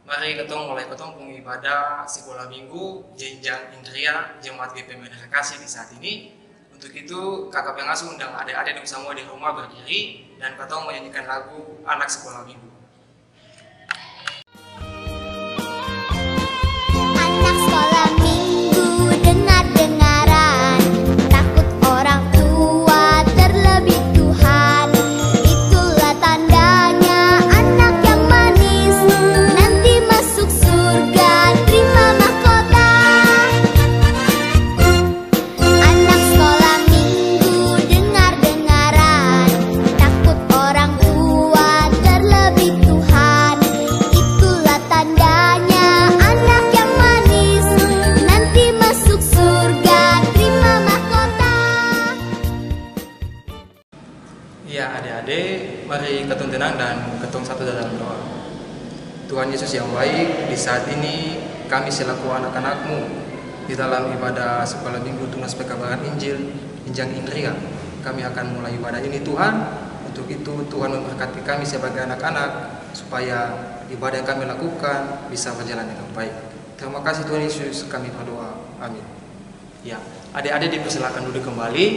Mari ketong mulai ketong ibadah sekolah minggu jenjang Indria Jemaat GP Medan Kasih di saat ini. Untuk itu kakak pengasuh undang adik-adik semua di rumah berdiri dan ketong menyanyikan lagu anak sekolah minggu. Anak sekolah minggu dengar-dengaran, takut orang tua terlebih Tuhan. Itulah tandanya anak yang manis, nanti masuk surga terima mahkota. Anak sekolah minggu dengar-dengaran, takut orang tua terlebih Tuhan. Itulah tandanya anak yang manis, nanti masuk surga terima mahkota. Iya adik-adik, mari ketong tenang dan ketong satu dalam doa. Tuhan Yesus yang baik, di saat ini kami selaku anak-anak-Mu di dalam ibadah sekolah minggu tunas pekabaran Injil jenjang Indria, kami akan mulai ibadah ini Tuhan. Untuk itu Tuhan memberkati kami sebagai anak-anak supaya ibadah yang kami lakukan bisa berjalan dengan baik. Terima kasih Tuhan Yesus, kami berdoa. Amin. Ya, adik-adik dipersilakan duduk kembali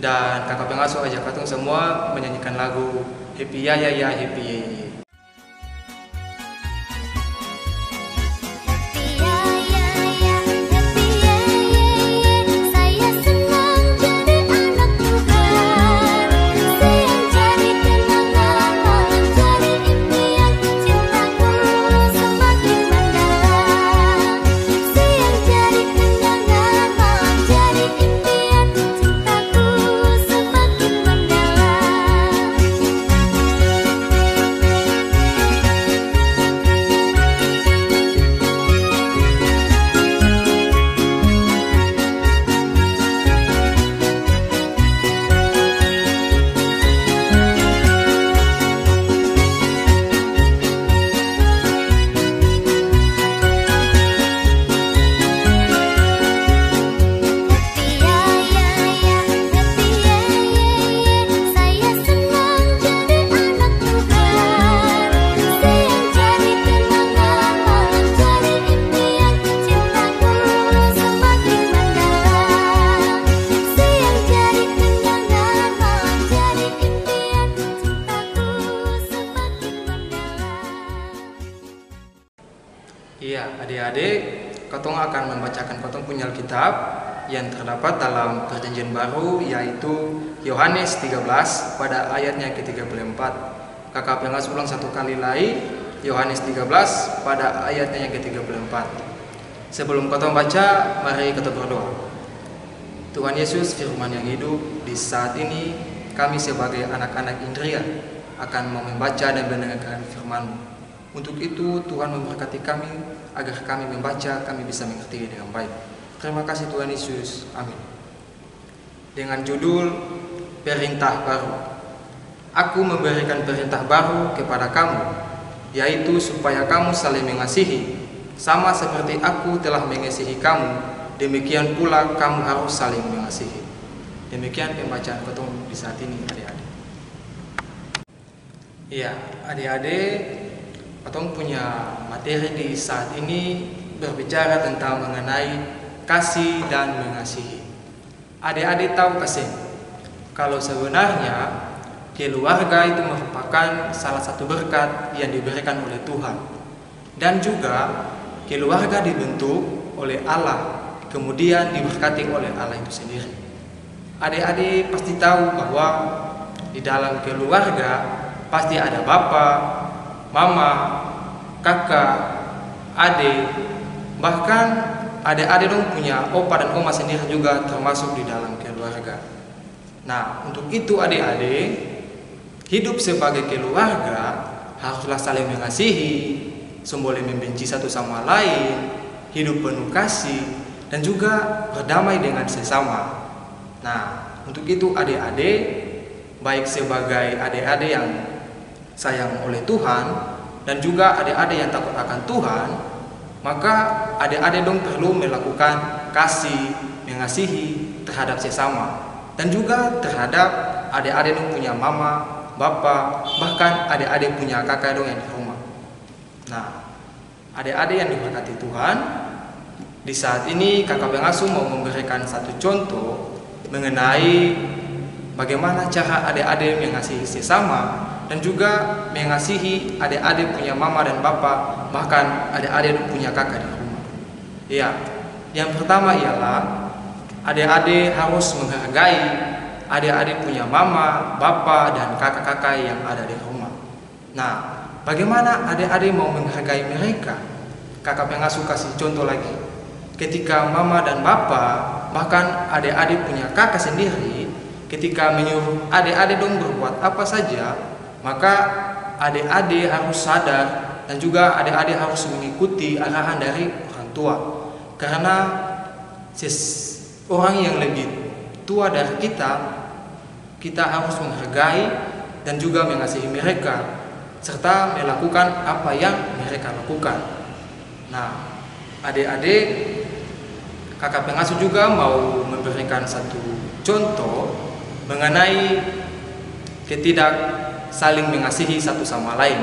dan kakak pengasuh ajak katong semua menyanyikan lagu Happy Ya Ya Ya Happy Ye Ye. Saya senang jadi anak Tuhan, saya cari kenangan, mencari impian, cintaku semakin mendalam. Saya cari kenangan, mencari impian, cintaku semakin mendalam. Saya senang jadi anak Tuhan, saya cari kenangan, mencari impian, cintaku semakin mendalam. Saya cari kenangan, mencari impian, cintaku semakin mendalam. Iya adik-adik, katong akan membacakan katong punya Alkitab yang terdapat dalam perjanjian baru, yaitu Yohanes 13 pada ayatnya ke-34. Kakak pengasuh ulang satu kali lagi, Yohanes 13 pada ayatnya yang ke-34. Sebelum katong baca, mari kita berdoa. Tuhan Yesus firman yang hidup, di saat ini kami sebagai anak-anak Indria akan mau membaca dan mendengarkan firman-Mu. Untuk itu Tuhan memberkati kami agar kami membaca, kami bisa mengerti dengan baik. Terima kasih Tuhan Yesus. Amin. Dengan judul Perintah Baru. Aku memberikan perintah baru kepada kamu, yaitu supaya kamu saling mengasihi, sama seperti aku telah mengasihi kamu, demikian pula kamu harus saling mengasihi. Demikian pembacaan ketemu di saat ini adik-adik. Iya, adik-adik, ketemu punya materi di saat ini berbicara tentang mengenai kasih dan mengasihi. Adik-adik tahu kasih? Kalau sebenarnya keluarga itu merupakan salah satu berkat yang diberikan oleh Tuhan. Dan juga keluarga dibentuk oleh Allah, kemudian diberkati oleh Allah itu sendiri. Adik-adik pasti tahu bahwa di dalam keluarga pasti ada bapak, mama, kakak, adik, bahkan adik-adik dong punya opa dan oma sendiri juga termasuk di dalam keluarga. Nah, untuk itu adik-adik, hidup sebagai keluarga haruslah saling mengasihi, saling membenci satu sama lain, hidup penuh kasih, dan juga berdamai dengan sesama. Nah, untuk itu adik-adik, baik sebagai adik-adik yang sayang oleh Tuhan dan juga adik-adik yang takut akan Tuhan, maka adik-adik dong perlu melakukan kasih, mengasihi terhadap sesama dan juga terhadap adik-adik dong punya mama, bapak, bahkan adik-adik punya kakak dong yang di rumah. Nah, Adik-adik yang diberkati Tuhan, di saat ini kakak pengasuh mau memberikan satu contoh mengenai bagaimana cara adik-adik mengasihi sesama dan juga mengasihi adik-adik punya mama dan bapak, bahkan adik-adik punya kakak di rumah. Ya, yang pertama ialah adik-adik harus menghargai adik-adik punya mama, bapak, dan kakak-kakak yang ada di rumah. Nah, bagaimana adik-adik mau menghargai mereka? Kakak pengasuh kasih contoh lagi. Ketika mama dan bapak, bahkan adik-adik punya kakak sendiri, ketika menyuruh adik-adik dong berbuat apa saja, maka adik-adik harus sadar dan juga adik-adik harus mengikuti arahan dari orang tua. Karena orang yang lebih tua dari kita harus menghargai dan juga mengasihi mereka serta melakukan apa yang mereka lakukan. Nah, adik-adik, kakak pengasuh juga mau memberikan satu contoh mengenai ketidak saling mengasihi satu sama lain.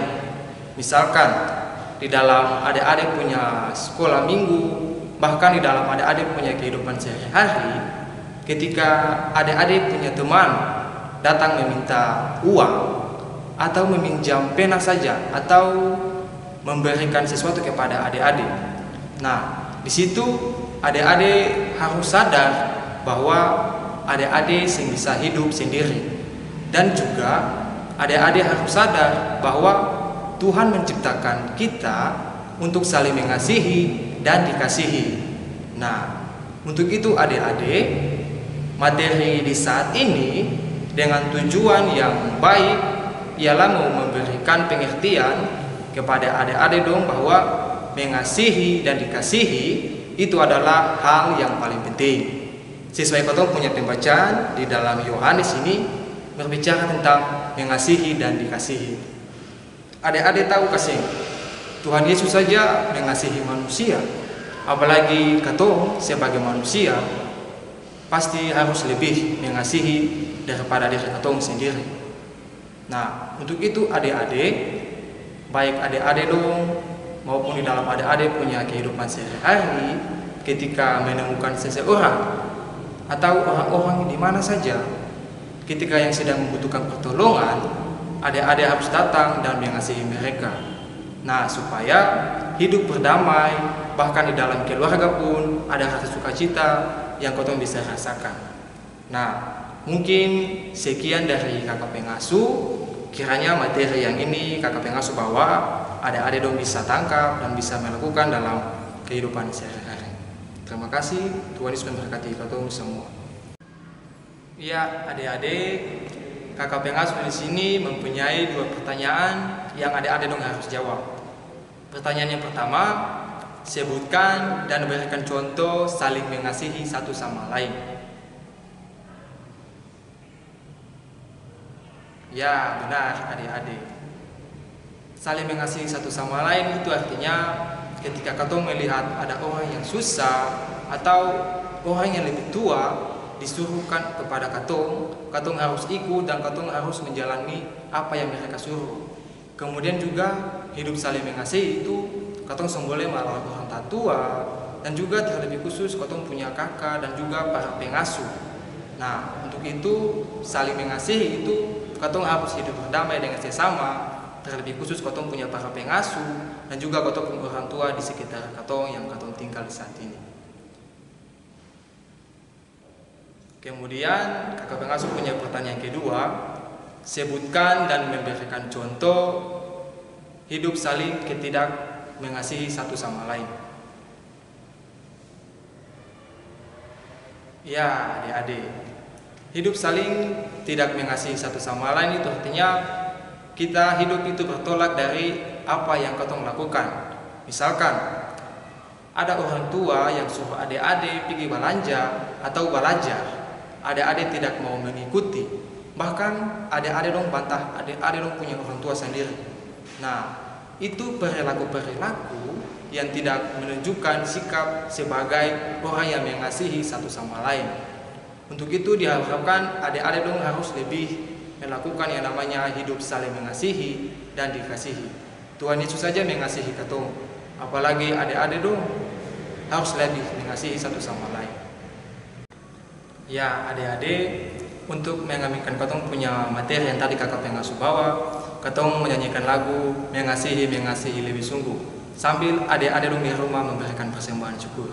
Misalkan di dalam adik-adik punya sekolah minggu, bahkan di dalam adik-adik punya kehidupan sehari-hari, ketika adik-adik punya teman datang meminta uang atau meminjam pena saja atau memberikan sesuatu kepada adik-adik. Nah, di situ adik-adik harus sadar bahwa adik-adik bisa hidup sendiri, dan juga adik-adik harus sadar bahwa Tuhan menciptakan kita untuk saling mengasihi dan dikasihi. Nah, untuk itu adik-adik, materi di saat ini dengan tujuan yang baik ialah mau memberikan pengertian kepada adik-adik dong bahwa mengasihi dan dikasihi itu adalah hal yang paling penting. Sesuai katong punya pembacaan di dalam Yohanes ini berbicara tentang mengasihi dan dikasihi. Adik-adik tahu kasih, Tuhan Yesus saja mengasihi manusia, apalagi katong sebagai manusia pasti harus lebih mengasihi daripada diri katong sendiri. Nah, untuk itu adik-adik, baik adik-adik dong maupun di dalam adik-adik punya kehidupan sehari-hari, ketika menemukan seseorang atau orang-orang di mana saja, ketika yang sedang membutuhkan pertolongan, adik-adik harus datang dan mengasihi mereka. Nah, supaya hidup berdamai, bahkan di dalam keluarga pun ada rasa sukacita yang kotong bisa rasakan. Nah, mungkin sekian dari kakak pengasuh. Kiranya materi yang ini kakak pengasuh bawa adik-adik dong bisa tangkap dan bisa melakukan dalam kehidupan sehari-hari. Terima kasih, Tuhan Yesus memberkati kita semua. Ya, adik-adik, kakak pengasuh di sini mempunyai 2 pertanyaan yang adik-adik dong harus jawab. Pertanyaan yang pertama, sebutkan dan berikan contoh saling mengasihi satu sama lain. Ya, benar adik-adik. Saling mengasihi satu sama lain itu artinya ketika katong melihat ada orang yang susah atau orang yang lebih tua disuruhkan kepada katong harus ikut dan katong harus menjalani apa yang mereka suruh. Kemudian juga hidup saling mengasihi itu katong boleh merawat orang tua dan juga terlebih khusus katong punya kakak dan juga para pengasuh. Nah, untuk itu saling mengasihi itu katong harus hidup berdamai dengan sesama, terlebih khusus katong punya para pengasuh dan juga katong punya orang tua di sekitar katong yang katong tinggal di saat ini. Kemudian kakak pengasuh punya pertanyaan kedua, sebutkan dan memberikan contoh hidup saling ketidak mengasihi satu sama lain. Ya, adik-adik, hidup saling tidak mengasihi satu sama lain itu artinya kita hidup itu bertolak dari apa yang katong lakukan. Misalkan ada orang tua yang suruh adik-adik pergi belanja atau belajar, adik-adik tidak mau mengikuti, bahkan adik-adik dong bantah adik-adik dong punya orang tua sendiri. Nah, itu perilaku-perilaku yang tidak menunjukkan sikap sebagai orang yang mengasihi satu sama lain. Untuk itu diharapkan adik-adik dong harus lebih melakukan yang namanya hidup saling mengasihi dan dikasihi. Tuhan Yesus saja mengasihi katong. Apalagi adik-adik dong harus lebih mengasihi satu sama lain. Ya adik-adik, untuk mengaminkan katong punya materi yang tadi kakak pengasuh bawa, katong menyanyikan lagu mengasihi lebih sungguh, sambil adik-adik dong di rumah memberikan persembahan syukur.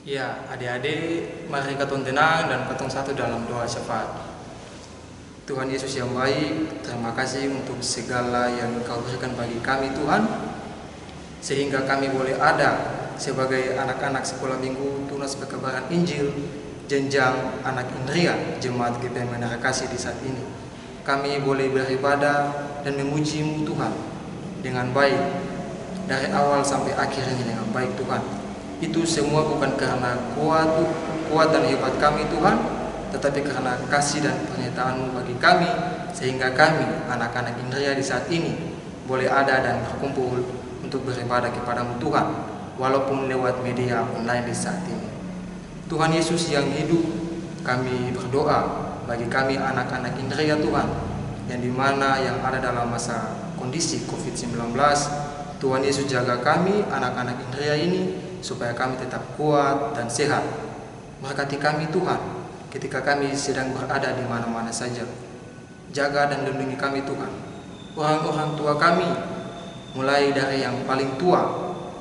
Ya, adik-adik, mari katong tenang dan katong satu dalam doa syafaat. Tuhan Yesus yang baik, terima kasih untuk segala yang Kau berikan bagi kami Tuhan, sehingga kami boleh ada sebagai anak-anak sekolah minggu tunas kebenaran Injil jenjang anak Indria Jemaat GPM Menara Kasih di saat ini. Kami boleh beribadah dan memuji-Mu Tuhan dengan baik dari awal sampai akhirnya dengan baik Tuhan. Itu semua bukan karena kuat dan hebat kami Tuhan, tetapi karena kasih dan pernyataan-Mu bagi kami, sehingga kami anak-anak Indria di saat ini boleh ada dan berkumpul untuk beribadah kepada-Mu Tuhan, walaupun lewat media online di saat ini. Tuhan Yesus yang hidup, kami berdoa bagi kami anak-anak Indria Tuhan, yang dimana yang ada dalam masa kondisi COVID-19. Tuhan Yesus jaga kami anak-anak Indria ini supaya kami tetap kuat dan sehat. Berkati kami Tuhan ketika kami sedang berada di mana-mana saja. Jaga dan lindungi kami Tuhan. Orang-orang tua kami, mulai dari yang paling tua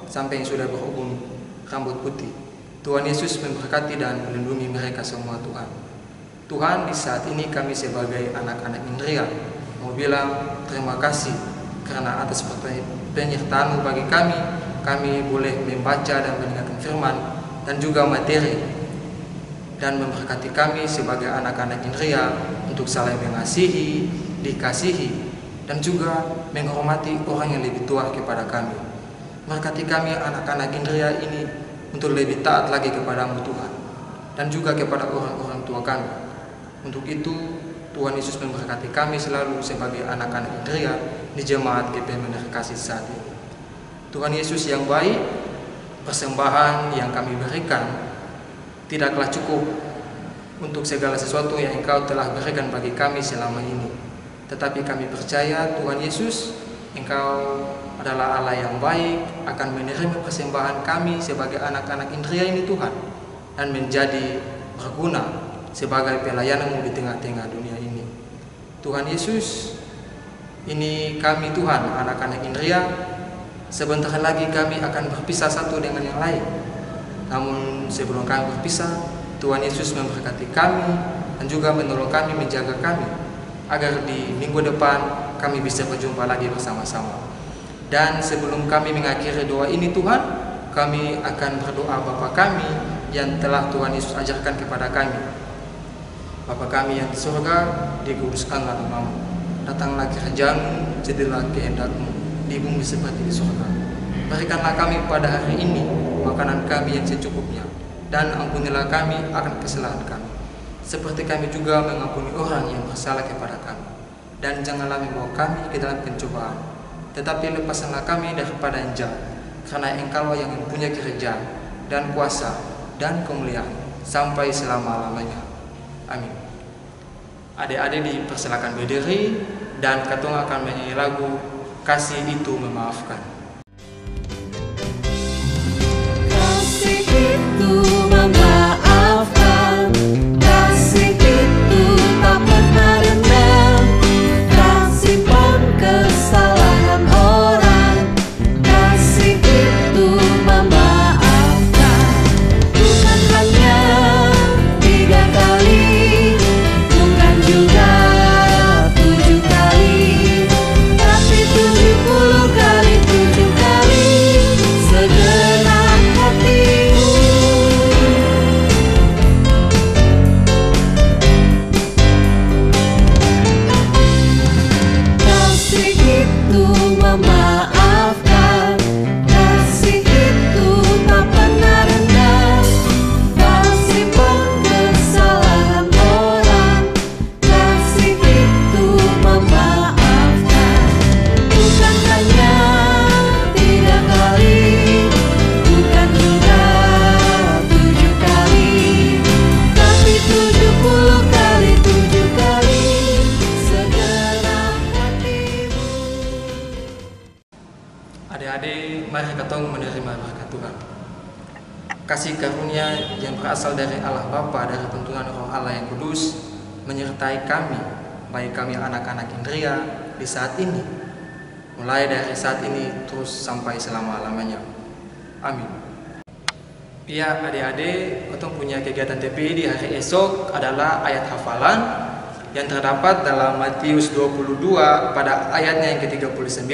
sampai yang sudah berhubung rambut putih. Tuhan Yesus memberkati dan melindungi mereka semua Tuhan. Tuhan, di saat ini kami sebagai anak-anak Indria mau bilang terima kasih karena atas penyertaan-Mu bagi kami boleh membaca dan mendengarkan firman dan juga materi, dan memberkati kami sebagai anak-anak Indria untuk saling mengasihi, dikasihi, dan juga menghormati orang yang lebih tua kepada kami. Berkati kami anak-anak Indria ini untuk lebih taat lagi kepada-Mu Tuhan, dan juga kepada orang-orang tua kami. Untuk itu Tuhan Yesus memberkati kami selalu sebagai anak-anak Indria di Jemaat GPM Menara Kasih saat ini. Tuhan Yesus yang baik, persembahan yang kami berikan tidaklah cukup untuk segala sesuatu yang Engkau telah berikan bagi kami selama ini. Tetapi kami percaya Tuhan Yesus, Engkau adalah Allah yang baik, akan menerima persembahan kami sebagai anak-anak Indria ini Tuhan, dan menjadi berguna sebagai pelayan-Mu di tengah-tengah dunia ini. Tuhan Yesus, ini kami Tuhan, anak-anak Indria, sebentar lagi kami akan berpisah satu dengan yang lain. Namun sebelum kami berpisah, Tuhan Yesus memberkati kami dan juga menolong kami, menjaga kami, agar di minggu depan kami bisa berjumpa lagi bersama-sama. Dan sebelum kami mengakhiri doa ini Tuhan, kami akan berdoa Bapa kami yang telah Tuhan Yesus ajarkan kepada kami. Bapa kami yang di surga, dikuduskanlah nama-Mu. Datanglah kerajaan-Mu, jadilah kehendak-Mu di bumi seperti di surga. Berikanlah kami pada hari ini makanan kami yang secukupnya, dan ampunilah kami akan kesalahan kami, seperti kami juga mengampuni orang yang bersalah kepada kami. Dan janganlah membawa kami ke dalam pencobaan, tetapi lepaskanlah kami daripada yang jahat, karena Engkau yang mempunyai kerajaan dan kuasa dan kemuliaan sampai selama-lamanya. Amin. Adik-adik dipersilakan berdiri dan katong akan menyanyi lagu Kasih Itu Memaafkan. Kasih itu memaafkan, kasih itu tak pernah dendam, kasih pun kesalahan orang, kasih itu memaafkan. Bukan hanya 3 kali, bukan juga 7 kali, tapi 70 kali 7 kali segenap hatimu. Kasih itu memaafkan, kasih itu tak pernah dendam, kasih pun kesalahan orang, kasih itu memaafkan. Bukan hanya 3 kali, bukan juga 7 kali, tapi 70 kali 7 kali segenap hatimu. Adik-adik, mari katong menerima berkat Tuhan. Kasih karunia yang berasal dari Allah Bapa, dari tuntunan Roh Allah yang kudus, menyertai kami, baik kami anak-anak Indria di saat ini, mulai dari saat ini terus sampai selama-lamanya. Amin. Ya adik-adik, katong punya kegiatan TPI di hari esok adalah ayat hafalan yang terdapat dalam Matius 22 pada ayatnya yang ke-39.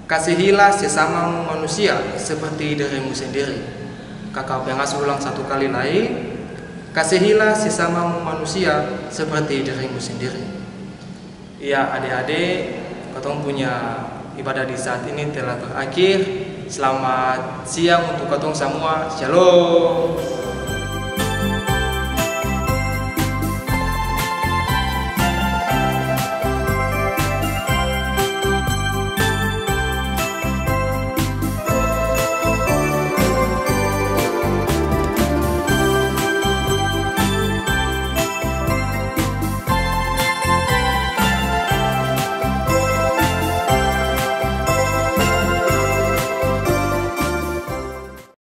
Kasihilah sesamamu manusia seperti dirimu sendiri. Kakak pengas ulang 1 kali lagi. Kasihilah sesamamu manusia seperti dirimu sendiri. Ya adik-adik, katong punya ibadah di saat ini telah berakhir. Selamat siang untuk katong semua. Shalom.